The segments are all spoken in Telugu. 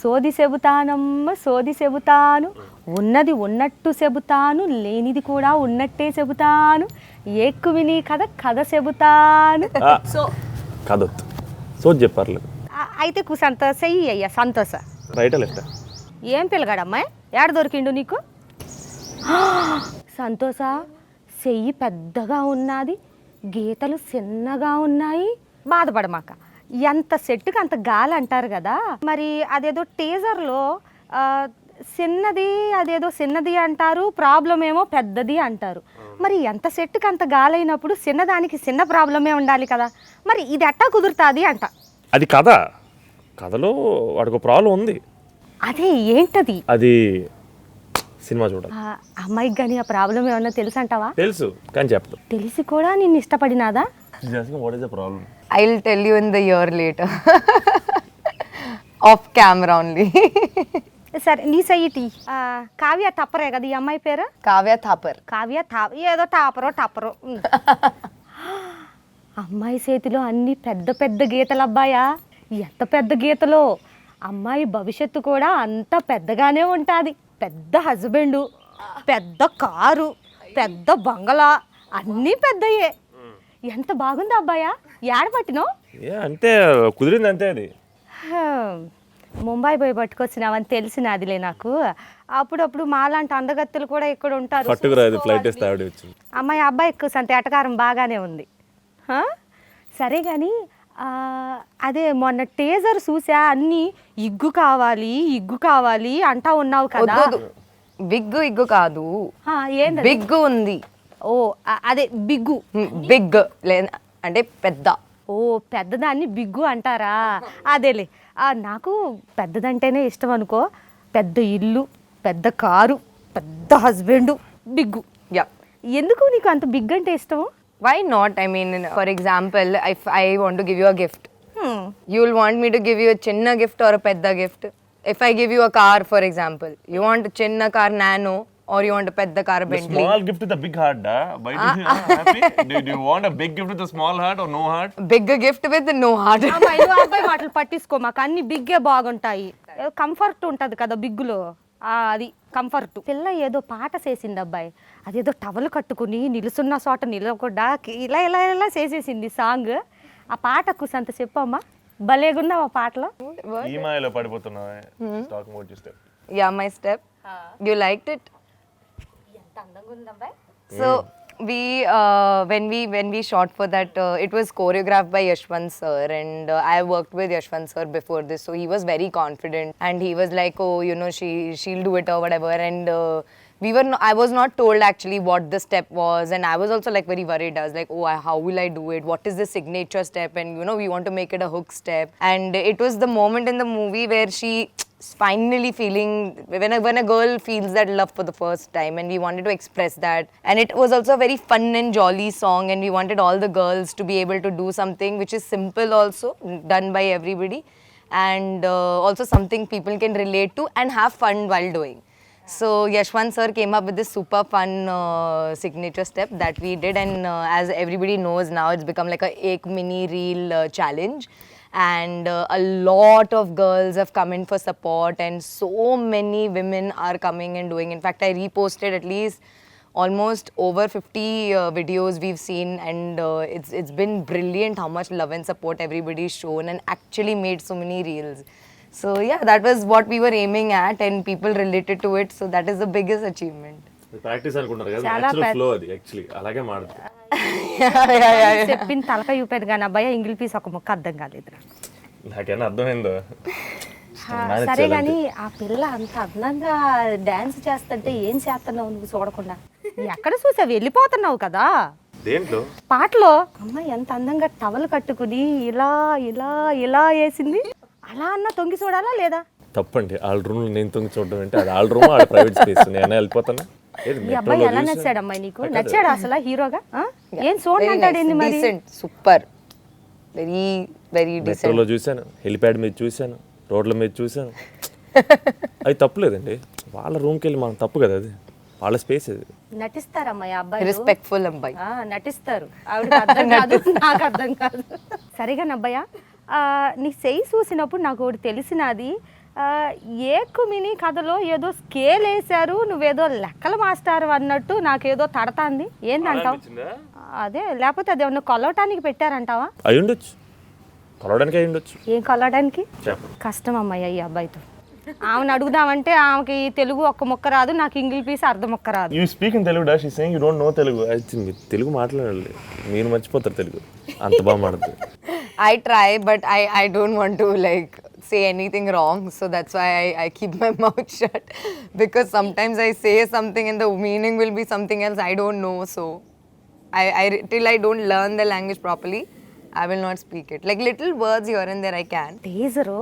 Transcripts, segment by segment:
సోది చెబుతానమ్మ సోది చెబుతాను, ఉన్నది ఉన్నట్టు చెబుతాను, లేనిది కూడా ఉన్నట్టే చెబుతాను, ఎక్కువ నీ కథ కథ చెబుతాను. సో కథొద్దు, సోది చెప్పారు. అయితే సంతోష అయ్యా సంతోష. రైటా లెఫ్టా? ఏం పిల్లగాడమ్మాయి, ఏడ దొరికిండు నీకు? సంతోష, చెయ్యి పెద్దగా ఉన్నది, గీతలు చిన్నగా ఉన్నాయి. బాధపడమాక, ఎంత సెట్టుకి అంత గాలి అంటారు కదా. మరి అదేదో టీజర్లో చిన్నది, అదేదో చిన్నది అంటారు, ప్రాబ్లం ఏమో పెద్దది అంటారు. మరి ఎంత సెట్టుకి అంత గాలి అయినప్పుడు చిన్నదానికి చిన్న ప్రాబ్లమే ఉండాలి కదా. మరి ఇది ఎట్టా కుదురుతుంది అంట. అది కథ, కథలో వాడికి ప్రాబ్లం ఉంది. అదే ఏంటది? అది సినిమా చూడాలి. అమ్మాయికి కానీ ఆ ప్రాబ్లం ఏమన్నా తెలుసు అంటావా? తెలుసు కానీ చెప్పదు. తెలిసి కూడా నిన్ను ఇష్టపడినాదా? What is the problem? I'll tell you in the year later. Off camera only. సరే నీ సైటి కావ్య తప్పరే కదా ఈ అమ్మాయి పేరు? Kavya Thapar. కావ్య ఏదో టాపరో. అమ్మాయి చేతిలో అన్ని పెద్ద పెద్ద గీతలు అబ్బాయా. ఎంత పెద్ద గీతలో. అమ్మాయి భవిష్యత్తు కూడా అంత పెద్దగానే ఉంటుంది. పెద్ద హస్బెండు, పెద్ద కారు, పెద్ద బంగళా, అన్నీ పెద్దయే. ఎంత బాగుంది అబ్బాయా. ఏడ పట్టినావు? అంటే కుదిరింది అంతే. అది ముంబై పోయి పట్టుకొచ్చినావని తెలిసినదిలే నాకు. అప్పుడప్పుడు మాలాంటి అందగత్తెలు కూడా ఇక్కడ ఉంటారు. ఫ్లైట్ వేస్తే ఆవిడ వచ్చింది. అమ్మాయి అబ్బాయి ఎక్కువ సంత ఎటకారం బాగానే ఉంది. సరే కానీ అదే మొన్న టీజర్ చూసా, అన్నీ ఇగ్గు కావాలి అంటా ఉన్నావు కదా. బిగ్గు ఇగ్గు కాదు, ఏంది బిగ్గు ఉంది. ఓ అదే బిగ్గు. బిగ్ అంటే పెద్ద. ఓ పెద్దదాన్ని బిగ్గు అంటారా? అదేలే. నాకు పెద్దదంటేనే ఇష్టం అనుకో. పెద్ద ఇల్లు, పెద్ద కారు, పెద్ద హస్బెండ్, బిగ్గు. యా. ఎందుకు నీకు అంత బిగ్ అంటే ఇష్టము? Why not? I mean, for example, if I want to give you a gift, you will want me to give you a chinna gift or a pedda gift. If I give you a car, for example, you want a chinna car Nano or you want a pedda car Bentley. Small gift with a big heart, da? Why do you happy? Do you want a big gift with a small heart or no heart? Big gift with no heart. అబ్బాయి మాటలు పట్టించుకో, మాకు అన్ని బిగ్గే బాగుంటాయి. కంఫర్ట్ ఉంటుంది కదా బిగ్గులో, అది కంఫర్ట్. పిల్ల ఏదో పాట చేసింది అబ్బాయి, అదేదో టవల్ కట్టుకుని నిలుసున్న చోట నిలవకుండా ఇలా ఇలా ఇలా చేసేసింది సాంగ్. ఆ పాటకు సంత చెప్పమ్మా, భలేగున్నావు ఆ పాటలో. ఈ మాయలో పడిపోతున్నావే. Talk about your step. Yeah, my step. You liked it? ఎంత అందంగా ఉంది అబ్బాయి. So when we shot for that, it was choreographed by Yashwant sir, and I worked with Yashwant sir before this, so he was very confident and he was like, oh, you know, she'll do it or whatever. And I was not told actually what the step was, and I was also like very worried. I was like, oh, how will I do it? What is the signature step? And you know, we want to make it a hook step. And it was the moment in the movie where she finally feeling, when a girl feels that love for the first time, and we wanted to express that. And it was also a very fun and jolly song, and we wanted all the girls to be able to do something which is simple also, done by everybody, and also something people can relate to and have fun while doing. So Yashwant sir came up with this super fun signature step that we did, and as everybody knows now, it's become like a ek mini reel challenge. And a lot of girls have come in for support, and so many women are coming and doing. In fact, I reposted at least almost over 50 videos we've seen, and it's been brilliant how much love and support everybody's shown and actually made so many reels. So yeah, that was what we were aiming at, and people related to it, so that is the biggest achievement. Practice అనుకుంటారు కదా, నేచురల్ ఫ్లో అది యాక్చువల్లీ అలాగే మాడుతుంది. చెప్పిన తలక చూపేది కానీ అబ్బాయి ఇంగ్లీష్ పీస్ ఒక ముక్క అర్థం కాలేదు. నాకేనా అర్థమైందో. సరే కానీ ఆ పిల్ల అంత అందంగా డాన్స్ చేస్తుంటే ఏం చేస్తున్నావు నువ్వు చూడకుండా? ఎక్కడ చూసావు, వెళ్ళిపోతున్నావు కదా. దేంట్లో? పాటలో. అమ్మాయి ఎంత అందంగా టవల్ కట్టుకుని ఇలా ఇలా ఇలా వేసింది. అలా అన్న తొంగి చూడాలా లేదా? తప్పండి. వాళ్ళ రూమ్ లో నేను తొంగి చూడడం అంటే అది వాళ్ళ రూమ్, వాళ్ళ ప్రైవేట్ స్పేస్. నేను వెళ్ళిపోతాను. ఈ అబ్బాయి ఎలా నచ్చాడు అమ్మాయి నీకు? నచ్చాడు అసలు హీరోగా? ఏం చూడండి అంటాడు ఏంది మరి? Super, very very decent. మెట్రోలో చూశాను, హెలిప్యాడ్ మీద చూశాను, రోడ్ల మీద చూశాను. అది తప్పులేదండి. వాళ్ళ రూమ్కి వెళ్ళి మనం తప్పు కదా, అది వాళ్ళ స్పేస్. అది నటిస్తారమ్మాయి అబ్బాయి, రెస్పెక్ట్ఫుల్ అబ్బాయి నటిస్తారు. ఆవిడకి అర్థం కాదు, నాకు అర్థం కాదు. సరిగా అబ్బాయ, నీ చెయ్యి చూసినప్పుడు నాకు ఒకటి తెలిసినది. ఏకు మినీ కథలో ఏదో స్కేల్ వేశారు, నువ్వేదో లెక్కల మాస్టారు అన్నట్టు నాకేదో తడతాంది. ఏందంటావు? అదే, లేకపోతే అది ఏమన్నా కొలవటానికి పెట్టారంటావా? అయి ఉండొచ్చు, కొలవడానికి అయి ఉండొచ్చు. ఏం కొలవడానికి? చెప్పు. కష్టం అమ్మాయి ఈ అబ్బాయితో. ఆమెను అడుగుదామంటే ఆమెకి తెలుగు ఒక్క ముక్క రాదు, నాకు ఇంగ్లీష్ అర్ధ ముక్క రాదు. You speak in Telugu dash, ఈ saying you don't know Telugu. మీరు తెలుగు మాట్లాడాలి, మీరు మర్చిపోతారు తెలుగు, అంత బాగా మాట్లాడుతుంది. I try, but I don't want to like say anything wrong, so that's why I keep my mouth shut, because sometimes I say something and the meaning will be something else I don't know. So till I don't learn the language properly, I will not speak it. Like little words here and there I can. Teaser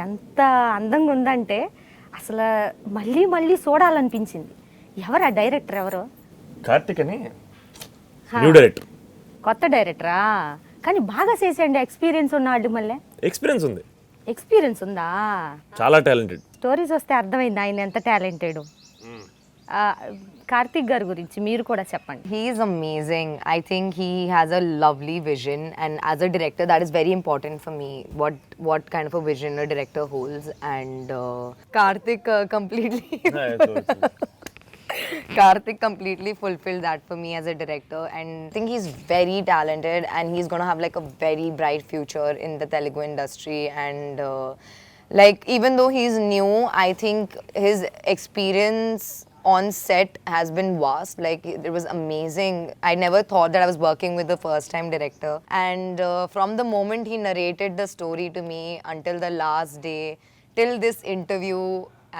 ఎంత అందంగా ఉందంటే అసలు మళ్ళీ మళ్ళీ చూడాలనిపించింది. ఎవరు ఆ డైరెక్టర్? ఎవరు? కార్తిక్ అని న్యూ డైరెక్టర్, కొత్త డైరెక్టరా? కానీ బాగా చేసేయండి, ఎక్స్పీరియన్స్ ఉన్నాడు. మళ్ళీ ఎక్స్పీరియన్స్ ఉంది, ఎక్స్పీరియన్స్ ఉందా? చాలా టాలెంటెడ్. స్టోరీస్ వస్తే అర్థమైంది ఆయన ఎంత టాలెంటెడ్. కార్తిక్ గారి గురించి మీరు కూడా చెప్పండి. He is amazing. I think he has a lovely vision, and as a director, that is very important for me. What kind of a vision a director holds, and Karthik Karthik completely fulfilled that for me as a director, and I think he's very talented, and he's gonna have like a very bright future in the Telugu industry. And like even though he's new, I think his experience on set has been vast. Like it was amazing. I never thought that I was working with the first time director, and from the moment he narrated the story to me until the last day, till this interview,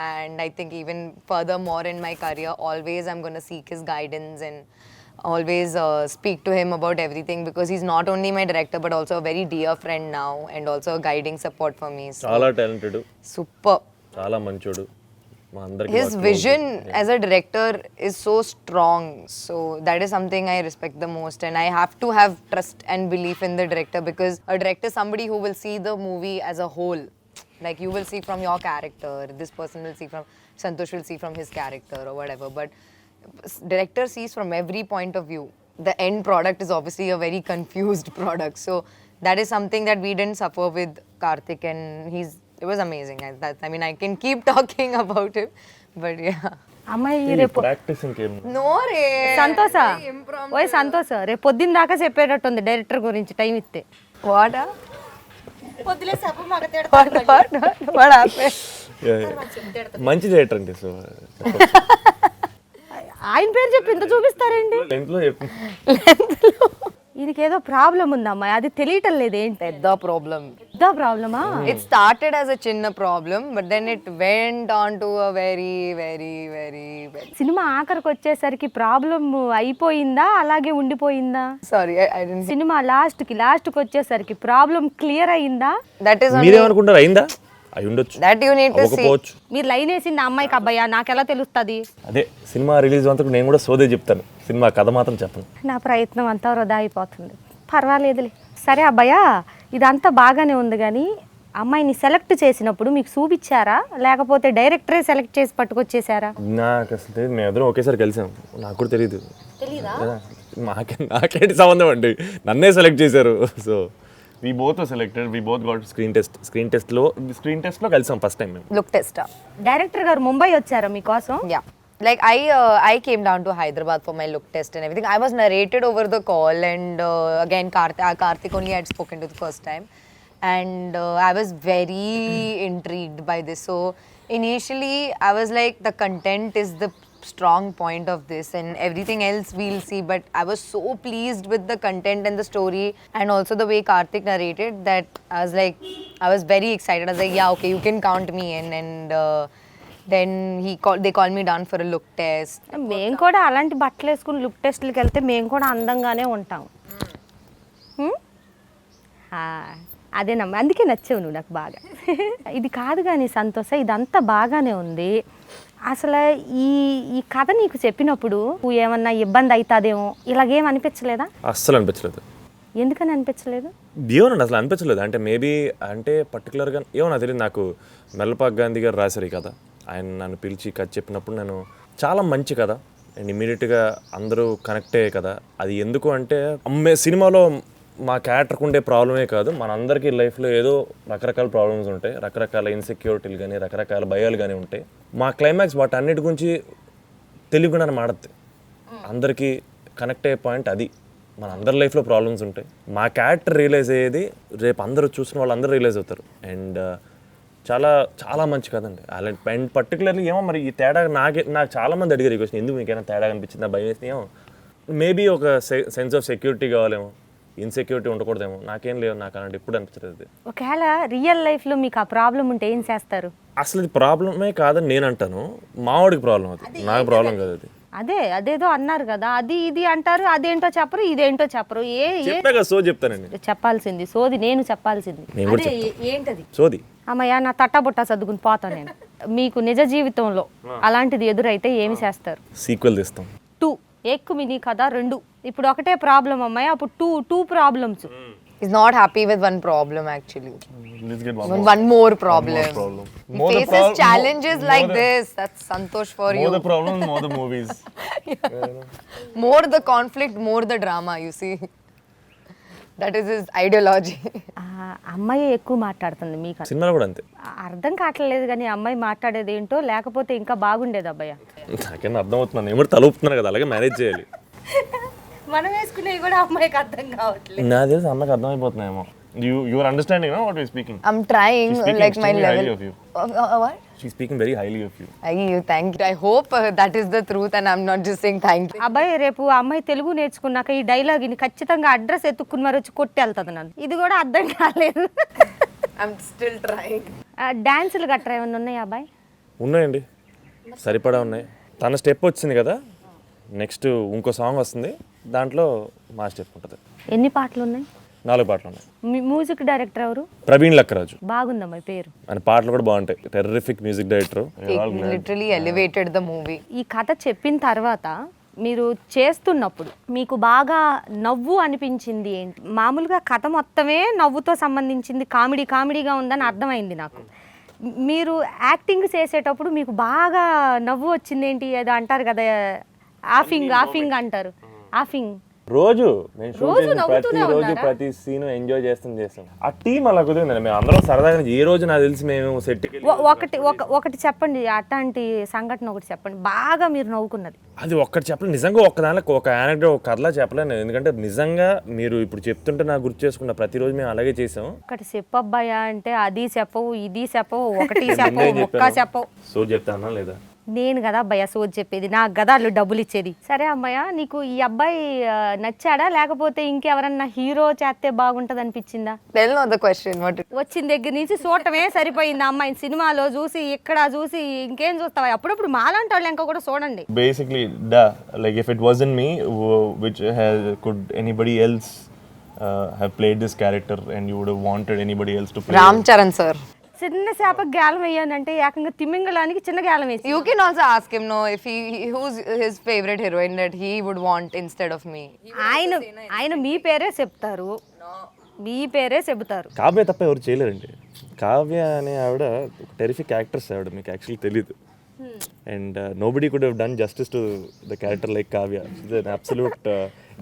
and I think even furthermore in my career, always I'm going to seek his guidance and always speak to him about everything, because he's not only my director but also a very dear friend now, and also a guiding support for me. So, చాలా టాలెంటెడ్, super. చాలా మంచోడు. మా అందరికి His vision as a director is so strong, so that is something I respect the most, and I have to have trust and belief in the director, because a director is somebody who will see the movie as a whole. Like you will see from your character, this person will see from, Santosh will see from his character or whatever, but director sees from every point of view. The end product is obviously a very confused product, so that is something that we didn't suffer with Karthik, and it was amazing. I mean, I can keep talking about him, but yeah. అమ్మాయి రేపు ప్రాక్టీస్ ఇంకేం. No re. సంతోష, ఓయ్ సంతోష, రేపు పొద్దున్న దాకా చెప్పేటట్టుంది డైరెక్టర్ గురించి టైం ఇస్తే. What? What happened? మంచి డైరెక్టర్ అండి. సో ఆయన పేరు చెప్పి ఇంత చూపిస్తారండి. లెంత్లో చెప్పి దీనికి ఏదో ప్రాబ్లం ఉందమ్మా, అది తెలియటం లేదు. ఏంటి పెద్ద ప్రాబ్లమా? It started as a chinna problem, but then it went on to a very, very, very, very. Cinema ఆఖరికి వచ్చేసరికి ప్రాబ్లం అయిపోయిందా, అలాగే ఉండిపోయిందా? Sorry, I didn't. సినిమా లాస్ట్కి వచ్చేసరికి ప్రాబ్లం క్లియర్ అయిందా? That is only. మీరేమనుకుంటారు, అయిందా? అయి ఉండొచ్చు, That you need to see. అవ్వకపోవచ్చు. మీరు లైన్ వేసింది అమ్మాయికి అబ్బాయా, నాకెలా తెలుస్తుంది? అదే సినిమా రిలీజ్ అంతకు నేను కూడా సోదే చెప్తాను, సినిమా కథ మాత్రం చెప్పను. నా ప్రయత్నం అంతా వృధా అయిపోతుంది. పర్వాలేదులే. సరే అబ్బాయా, ఇదంతా బాగానే ఉంది, కానీ అమ్మాయిని సెలెక్ట్ చేసినప్పుడు మీకు చూపించారా, లేకపోతే డైరెక్టరే సెలెక్ట్ చేసి పట్టుకొచ్చేసారా? నాకు అసలు మేము ఎదురు ఒకేసారి కలిసాం, నాకు కూడా తెలియదు. నాకేంటి సంబంధం అండి, నన్నే సెలెక్ట్ చేశారు. So we both were selected, we both got screen test లో కలిసాం ఫస్ట్ టైం మేము. Look tester. డైరెక్టర్ గారు ముంబై వచ్చారా మీకోసం? Yeah. Like I came down to Hyderabad for my look test and everything. I was narrated over the call, and again Karthik only had spoken to the first time, and I was very intrigued by this. So initially I was like, the content is the strong point of this, and everything else we'll see, but I was so pleased with the content and the story, and also the way Karthik narrated, that I was very excited. I was like, yeah, okay, you can count me in. And then they called me down for a look test. మేము కూడా అలాంటి బట్టలు వేసుకుని లుక్ టెస్ట్లకి వెళ్తే మేము కూడా అందంగానే ఉంటాం. అదేనమ్మా, అందుకే నచ్చావు నువ్వు నాకు బాగా. ఇది కాదు కానీ సంతోష, ఇదంతా బాగానే ఉంది. అసలు ఈ కథ నీకు చెప్పినప్పుడు ఏమన్నా ఇబ్బంది అవుతుందేమో, ఇలాగేం అనిపించలేదా? అస్సలు అనిపించలేదు. ఎందుకని అనిపించలేదు? ఏమోనండి, అసలు అనిపించలేదు. అంటే మేబీ అంటే పర్టికులర్గా ఏమో నాకు తెలియదు. నాకు మెల్లపాక్ గాంధీ గారు రాశారు ఈ కథ. ఆయన నన్ను పిలిచి కథ చెప్పినప్పుడు నేను చాలా మంచి కథ అండ్ ఇమ్మీడియట్గా అందరూ కనెక్ట్ అయ్యే కదా. అది ఎందుకు అంటే సినిమాలో మా క్యారెక్టర్కి ఉండే ప్రాబ్లమే కాదు, మనందరికీ లైఫ్లో ఏదో రకరకాల ప్రాబ్లమ్స్ ఉంటాయి, రకరకాల ఇన్సెక్యూరిటీలు కానీ రకరకాల భయాలు కానీ ఉంటాయి. మా క్లైమాక్స్ వాటి అన్నిటి గురించి తెలియకుండా మాడద్దు, అందరికీ కనెక్ట్ అయ్యే పాయింట్ అది. మన అందరి లైఫ్లో ప్రాబ్లమ్స్ ఉంటాయి, మా క్యారెక్టర్ రియలైజ్ అయ్యేది రేపు అందరూ చూసిన వాళ్ళందరూ రియలైజ్ అవుతారు. అండ్ చాలా చాలా మంచి కదండి. అలాంటి అండ్ పర్టికులర్లీ ఏమో మరి ఈ తేడా నాకు చాలామంది అడిగారు ఈ క్వశ్చన్, ఎందుకు మీకైనా తేడా అనిపించిందా, భయం వేసింది ఏమో. మేబీ ఒక సెన్స్ ఆఫ్ సెక్యూరిటీ కావాలేమో, ఇన్సెక్యూరిటీ ఉండకూడదేమో, నాకేం లేదు, నాకు అలాంటి ఎప్పుడు అనిపించలేదు. ఒకవేళ రియల్ లైఫ్లో మీకు ఆ ప్రాబ్లం ఉంటే ఏం చేస్తారు? అసలు ఇది ప్రాబ్లమే కాదని నేను అంటాను, మావాడికి ప్రాబ్లం అది, నాకు ప్రాబ్లం కాదు అది. అదేదో అన్నారు కదా, అది ఇది అంటారు, అదేంటో చెప్పరు, ఇదేంటో చెప్పరు. చెప్పాక సో చెప్తానండి, చెప్పాల్సింది సోది, నేను చెప్పాల్సింది నేను కూడా చెప్తాను. ఏంటది సోది? అమ్మయ్య, నా తట్టబుట్ట సర్దుకుని పోతాను నేను. మీకు నిజ జీవితంలో అలాంటిది ఎదురైతే ఏమి చేస్తారు? సీక్వెల్ తీస్తాం. 2 ఎక్కు మినీ కదా 2. ఇప్పుడు ఒకటే ప్రాబ్లం అమ్మాయి, అప్పుడు two problems. He's not happy with one problem actually. Let's get One more problem. He More the faces challenges like this. That's Santosh for you. More the problem, more the movies. More the conflict, more the drama, you see. That is his ideology. అమ్మాయి ఎక్కువ మాట్లాడుతుంది మీకు. సినిమాలో కూడా అంతే. అర్థం కావట్లేదు కానీ అమ్మాయి మాట్లాడేది ఏంటో, లేకపోతే ఇంకా బాగుండేది అబ్బాయి. నాకేనా అర్థం అవుతున్నాను, ఎవరు తలుపుతున్నారు కదా, అలాగే మేనేజ్ చేయాలి. మనం వేసుకునేవి కూడా అమ్మాయికి అర్థం కావట్లేదు. నా తెలిసి అమ్మకి అర్థమైపోతున్నాయేమో. You are understanding, no, what we are speaking. I'm trying, She's like my speaking level. highly of you. What? She's speaking very highly of you. Thank you. I hope that is the truth and I'm not just saying thank you. అబ్బాయి రేపు అమ్మాయి తెలుగు నేర్చుకున్నాక ఈ డైలాగ్ ని ఖచ్చితంగా అడ్రస్ ఎత్తుక్కుని మరి వచ్చి కొట్టి వెళ్తుంది నన్ను. ఇది కూడా అర్థం కాలేదు. I'm still trying. డాన్సులు గట్రా ఏమన్నా ఉన్నాయా అబ్బాయి? ఉన్నాయండి, సరిపడా ఉన్నాయి. తన స్టెప్ వచ్చింది కదా, నెక్స్ట్ ఇంకో సాంగ్ వస్తుంది, దాంట్లో మా స్టెప్ ఉంటుంది. ఎన్ని పాటలు ఉన్నాయి? 4 పాటలు ఉన్నాయి. మ్యూజిక్ డైరెక్టర్ ఎవరు? ప్రవీణ్ లక్కరాజు. బాగుందమ్మాయి పేరు. ఆయన పాటలు కూడా బాగుంటాయి, terrific music director. Literally elevated the movie. ఈ కథ చెప్పిన తర్వాత మీరు చేస్తున్నప్పుడు మీకు బాగా నవ్వు అనిపించింది ఏంటి? మామూలుగా కథ మొత్తమే నవ్వుతో సంబంధించింది, కామెడీగా ఉందని అర్థమైంది నాకు. మీరు యాక్టింగ్ చేసేటప్పుడు మీకు బాగా నవ్వు వచ్చింది ఏంటి? ఏదో అంటారు కదా, ఆఫింగ్ అంటారు. ఆఫింగ్ రోజు ప్రతి సీన్ ఎంజాయ్ చేస్తాం. ఆ టీం అలా కుదిరిందండి, మేము అందరం సరదాగా ఏ రోజు నాకు తెలిసి మేము సెట్ ఒకటి చెప్పండి, అట్లాంటి సంఘటన ఒకటి చెప్పండి బాగా మీరు నవ్వుకున్నది. అది ఒక్కటి చెప్పలేదు నిజంగా, ఒక యానెక్డోట్, ఒక కథలా చెప్పలేను, ఎందుకంటే నిజంగా మీరు ఇప్పుడు చెప్తుంటే నాకు గుర్తు చేసుకున్న, ప్రతిరోజు మేము అలాగే చేసాం. ఒకటి చెప్పబ్బాయా అంటే అది చెప్పవు, ఇది చెప్పవు, ఒకటి చెప్పవు, ఒక్క చెప్పవు. సో చెప్తానా లేదా? నేను కదా అబ్బాయి సోది చెప్పేది, నాకు కదా వాళ్ళు డబ్బులు ఇచ్చేది. సరే అమ్మాయ, నీకు ఈ అబ్బాయి నచ్చాడా, లేకపోతే ఇంకెవరన్నా హీరో చేస్తే బాగుంటది అనిపించిందా? వచ్చిన దగ్గర నుంచి చూడటమే సరిపోయింది. అమ్మాయిని సినిమాలో చూసి, ఇక్కడ చూసి, ఇంకేం చూస్తావా? అప్పుడప్పుడు మాలాంటి వాళ్ళు ఇంకా కూడా చూడండి. Basically like if it wasn't me, which could anybody else have played this character and you would have wanted anybody else to play? Ram Charan sir. చిన్న చేపకి గాలం వేయాలంటే ఏకంగా తిమింగలానికి చిన్న గాలం వేసి. You can also ask him, no, if who's his favorite heroine that he would want instead of me. ఆయన మీ పేరే చెప్తారు, మీ పేరే చెబుతారు. కావ్య తప్ప ఎవరు చేయలేరండి. కావ్య అనే ఆవిడ టెరిఫిక్ యాక్ట్రెస్, ఆవిడ మీకు యాక్చువల్లీ తెలీదు. And nobody could have done justice to the character like Kavya. She's an absolute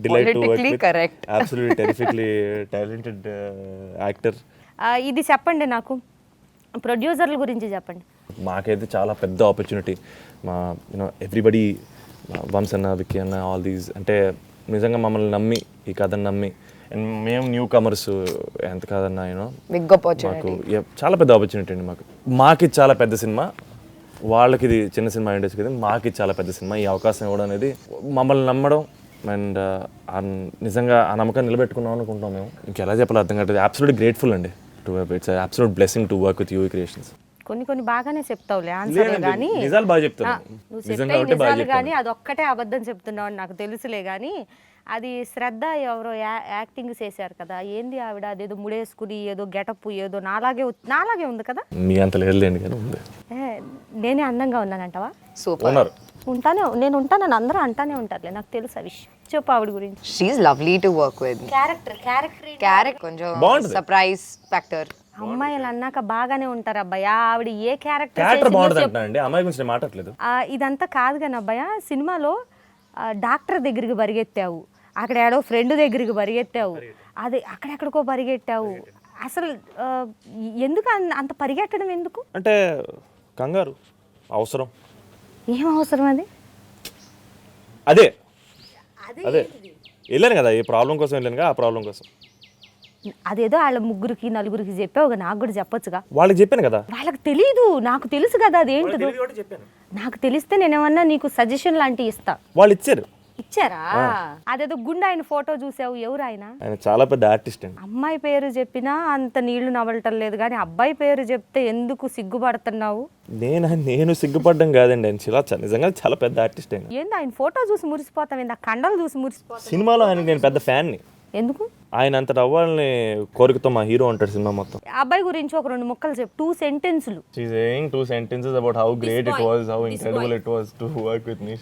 delight to work with. Correct. Absolutely terrifically talented actor. ఇది చెప్పండి, నాకు ప్రొడ్యూసర్ల గురించి చెప్పండి. మాకైతే చాలా పెద్ద ఆపర్చునిటీ. మా ఎవ్రీబడి, వంశ్ అన్న, విక్కీ అన్న, ఆల్ దీస్, అంటే నిజంగా మమ్మల్ని నమ్మి, ఈ కథను నమ్మి, అండ్ మేము న్యూ కమర్స్, ఎంత కాదన్నా మాకు చాలా పెద్ద ఆపర్చునిటీ అండి. మాకు ఇది చాలా పెద్ద సినిమా, వాళ్ళకి ఇది చిన్న సినిమా ఇండస్ట్రీ కదా, మాకు ఇది చాలా పెద్ద సినిమా. ఈ అవకాశం ఇవ్వడం అనేది, మమ్మల్ని నమ్మడం, అండ్ నిజంగా ఆ నమ్మకాన్ని నిలబెట్టుకున్నాం అనుకుంటాం మేము. ఇంకెలా చెప్పాలో అర్థం కాదు. అబ్సల్యూట్లీ గ్రేట్ఫుల్ అండి. It's an absolute blessing to work with UE Creations. కొన్ని బాగానే చెప్తావులే ఆన్సర్లే కానీ, నిజాలు బాగా చెప్తాను. నిజాలు కానీ అదొక్కటే అబద్ధం చెప్తున్నావు అని నాకు తెలుసులే కానీ, అది శ్రద్ధ ఎవరో యాక్టింగ్ చేశారు కదా, ఏంది ఆవిడ అదేదో ముడేసుకుని ఏదో గెటప్ ఏదో నాలాగే ఉంది కదా. మీ అంత లేదులేండి కానీ ఉంది. నేనే అందంగా ఉన్నానంటావా? Super. నేను ఉంటానని అందరూ అంటానే ఉంటారులే, నాకు తెలుసు ఆ విషయం. చెప్పు ఆవిడ గురించి. She's lovely to work with. Character కొంచెం సర్ప్రైజ్ ఫ్యాక్టర్. అమ్మాయిలు అన్నాక బాగానే ఉంటారు అబ్బాయి. ఆవిడ ఏ క్యారెక్టర్ బాగుంటుంది, అమ్మాయి గురించి మాట్లాడలేదు. ఇదంతా కాదు కానీ అబ్బాయి, సినిమాలో డాక్టర్ దగ్గరికి పరిగెత్తావు, అక్కడ ఏడో ఫ్రెండ్ దగ్గరికి పరిగెత్తావు, అది అక్కడెక్కడికో పరిగెట్టావు. అసలు ఎందుకు అంత పరిగెట్టడం ఎందుకు? అంటే కంగారు, అవసరం. ఏం అవసరం అది? అదే వెళ్ళాను కదా, ఏ ప్రాబ్లం కోసం వెళ్ళాను కదా, ఆ ప్రాబ్లం కోసం. అదేదో వాళ్ళ ముగ్గురికి నలుగురికి చెప్పావు, నాకు కూడా చెప్పొచ్చుగా. వాళ్ళకి చెప్పాను కదా. వాళ్ళకి తెలీదు, నాకు తెలుసు కదా అదేంటిదో. చెప్పాను. నాకు తెలిస్తే నేనేమన్నా నీకు సజెషన్ లాంటివి ఇస్తా. వాళ్ళు ఇచ్చారు. ఇచ్చారా? అదేదో గుండె ఆయన ఫోటో చూసావు, ఎవరు ఆయన? ఆయన చాలా పెద్ద ఆర్టిస్ట్ అండి. అమ్మాయి పేరు చెప్పినా అంత నీళ్లు నవలటం లేదు, కానీ అబ్బాయి పేరు చెప్తే ఎందుకు సిగ్గుపడుతున్నావు? నేను సిగ్గుపడ్డం కాదండి, ఆయన నిజంగా చాలా పెద్ద ఆర్టిస్ట్ ఆయన. ఏంది ఆయన ఫోటో చూసి మురిసిపోతావు, ఏంది ఆ కండలు చూసి మురిసిపోతావు? సినిమాలో ఆయనకి నేను పెద్ద ఫ్యాన్ని. ఎందుకు? ఆయన అంతట అవ్వాలని కోరికతో మా హీరో ఉంటాడు సినిమా మొత్తం. అబ్బాయి గురించి ఒక 2 ముక్కలు చెప్పు, 2 సెంటెన్సులు. She's saying 2 sentences about how great it was, how incredible it was to work with me.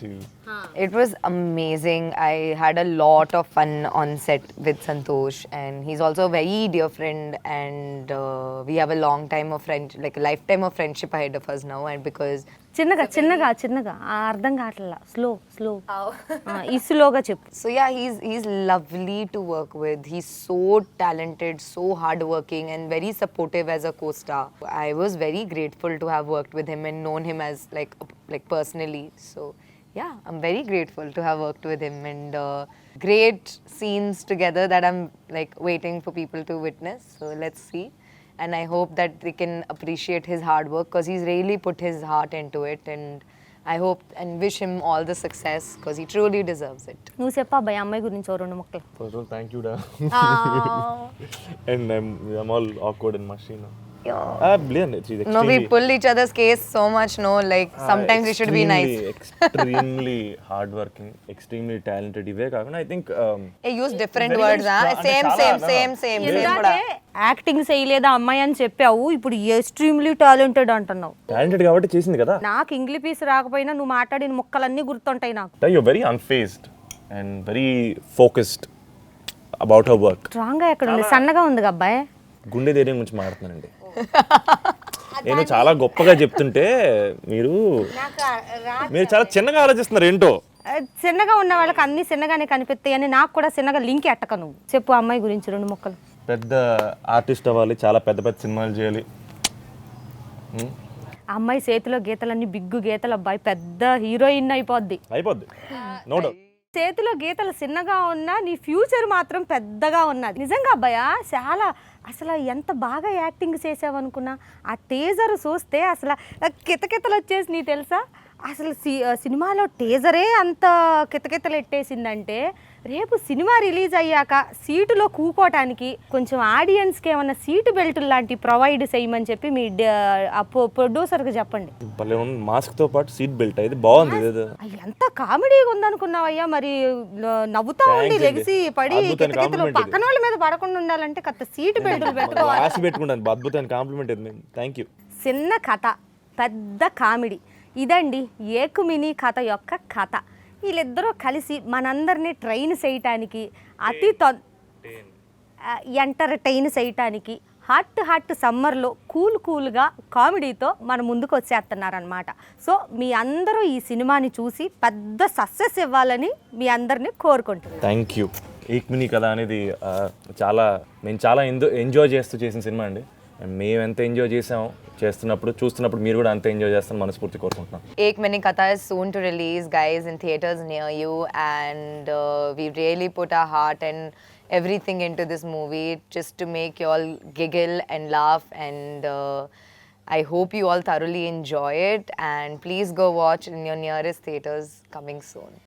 It was amazing. I had a lot of fun on set with Santosh, and he's also a very dear friend, and we have a long time of like a lifetime of friendship ahead of us now. And because చిన్నగా అర్థం కావట్లా, స్లో ఈ స్లోగా చెప్పు. so yeah, he's lovely to work with. He's so talented, so hardworking, and very supportive as a co-star. I was very grateful to have worked with him and known him as like personally. So yeah, I'm very grateful to have worked with him, and great scenes together that I'm like waiting for people to witness. So let's see. And I hope that they can appreciate his hard work, because he's really put his heart into it, and I hope and wish him all the success, because he truly deserves it. నువ్వు చెప్పు అబ్బాయి అమ్మాయి గురించి 2 ముక్కలు. First of all, thank you, da. And I'm all awkward in my scene now. Brilliant. She's extremely... No, we pull each other's case so much, no? Like, sometimes we should be nice. Extremely hardworking, extremely talented. ఇవే కాకుండా I think... Hey, use different words, huh? Same. ఎందుకంటే యాక్టింగ్ చేయలేదా అమ్మాయి అని చెప్పావు, ఇప్పుడు ఎక్స్ట్రీమ్లీ టాలెంటెడ్ అంటున్నావు. టాలెంటెడ్ కాబట్టి చేసింది కదా. నాకు ఇంగ్లీష్ పీస్ రాకపోయినా నువ్వు మాట్లాడిన ముక్కలన్నీ గుర్తుంటాయి నాకు. You're very unfazed and very focused about her work. స్ట్రాంగ్గా ఎక్కడ ఉంది? సన్నగా ఉంది అబ్బాయి. గుండె ధైర్యం గురించి మాట్లాడుతున్నానండి. నేను చాలా గొప్పగా చెప్తుంటే మీరు చాలా చిన్నగా ఆలోచిస్తున్నారు ఏంటో. చిన్నగా ఉన్న వాళ్ళకి అన్ని చిన్నగానే కనిపిస్తాయి అని నాకు కూడా చిన్నగా లింక్ ఎట్టక. నువ్వు చెప్పు అమ్మాయి గురించి 2 ముక్కలు. పెద్ద ఆర్టిస్ట్ అవ్వాలి, చాలా పెద్ద పెద్ద సినిమాలు చేయాలి. అమ్మాయి చేతిలో గీతలన్నీ బిగ్గు గీతలు, అబ్బాయి పెద్ద హీరోయిన్ అయిపోద్ది. No doubt. చేతిలో గీతలు చిన్నగా ఉన్నా నీ ఫ్యూచర్ మాత్రం పెద్దగా ఉన్నది. నిజంగా అబ్బాయా, చాలా అసలు ఎంత బాగా యాక్టింగ్ చేసావనుకున్నా. ఆ టీజర్ చూస్తే అసలు కితకితలు వచ్చేసి నీ తెలుసా, అసలు సినిమాలో టీజరే అంత కితకితలు ఎట్టేసిందంటే రేపు సినిమా రిలీజ్ అయ్యాక సీటులో కూకోవటానికి కొంచెం ఆడియన్స్కి ఏమన్నా సీటు బెల్ట్ లాంటి ప్రొవైడ్ చేయమని చెప్పి మీ ప్రొడ్యూసర్కి చెప్పండి. మాస్క్తో పాటు సీట్ బెల్ట్ అయితే బాగుంది. ఎంత కామెడీగా ఉందనుకున్నావయ్యా. మరి నవ్వుతా ఉండి లెగిసి పడి కితకితలు పక్కన వాళ్ళ మీద పడకుండా ఉండాలంటే కత్త సీటు బెల్ట్ పెట్టుకుంటాను. అద్భుతమైన కాంప్లిమెంట్. Thank you. చిన్న కథ పెద్ద కామెడీ, ఇదండి ఏకుమిని కథ యొక్క కథ. వీళ్ళిద్దరూ కలిసి మనందరినీ ట్రైన్ చేయటానికి, ఎంటర్టైన్ చేయటానికి హాట్ సమ్మర్లో కూల్గా కామెడీతో మన ముందుకు వచ్చేస్తున్నారనమాట. సో మీ అందరూ ఈ సినిమాని చూసి పెద్ద సక్సెస్ ఇవ్వాలని మీ అందరినీ కోరుకుంటున్నాను. Thank you. ఏక్మిని కథ అనేది మేము చాలా ఎంజాయ్ చేస్తూ చేసిన సినిమా అండి. మేము ఎంత ఎంజాయ్ చూస్తున్నప్పుడు మీరు కూడా అంత ఎంజాయ్ చేస్తారని మనస్ఫూర్తి కోరుకుంటున్నాం. Ek Mini Katha is soon to release, guys, in theaters near you, and we really put our heart and everything into this movie just to make you all giggle and laugh, and I hope you all thoroughly enjoy it, and please go watch in your nearest theaters coming soon.